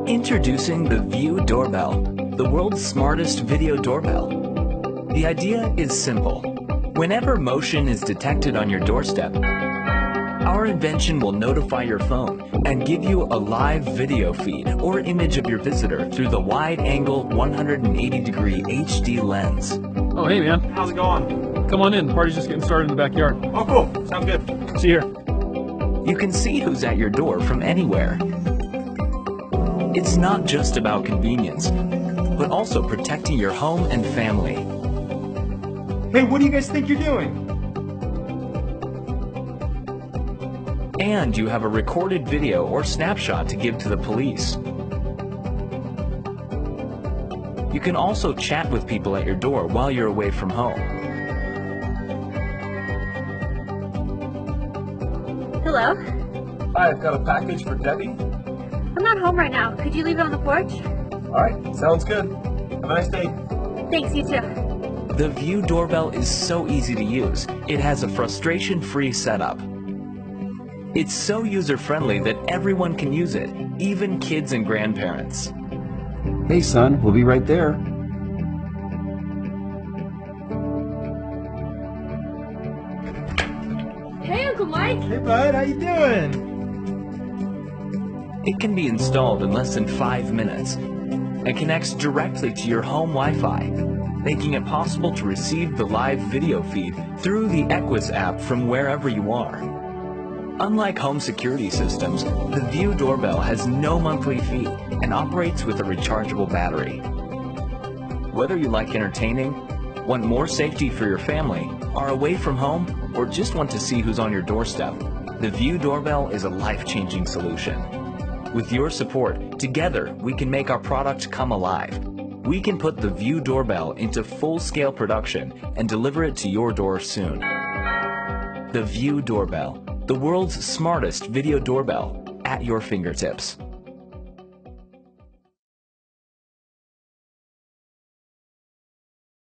Introducing the View Doorbell, the world's smartest video doorbell. The idea is simple. Whenever motion is detected on your doorstep, our invention will notify your phone and give you a live video feed or image of your visitor through the wide-angle 180-degree HD lens. Oh, hey man. How's it going? Come on in. The party's just getting started in the backyard. Oh, cool. Sounds good. See you here. You can see who's at your door from anywhere. It's not just about convenience, but also protecting your home and family. Hey, what do you guys think you're doing? And you have a recorded video or snapshot to give to the police. You can also chat with people at your door while you're away from home. Hello? Hi, I've got a package for Debbie. I'm not home right now. Could you leave it on the porch? Alright, sounds good. Have a nice day. Thanks, you too. The View Doorbell is so easy to use. It has a frustration-free setup. It's so user-friendly that everyone can use it, even kids and grandparents. Hey son, we'll be right there. Hey, Uncle Mike! Hey, bud, how you doing? It can be installed in less than 5 minutes and connects directly to your home Wi-Fi, making it possible to receive the live video feed through the Equus app from wherever you are. Unlike home security systems, the View Doorbell has no monthly fee and operates with a rechargeable battery. Whether you like entertaining, want more safety for your family, are away from home, or just want to see who's on your doorstep, the View Doorbell is a life-changing solution. With your support, together we can make our product come alive. We can put the View Doorbell into full-scale production and deliver it to your door soon. The View Doorbell, the world's smartest video doorbell, at your fingertips.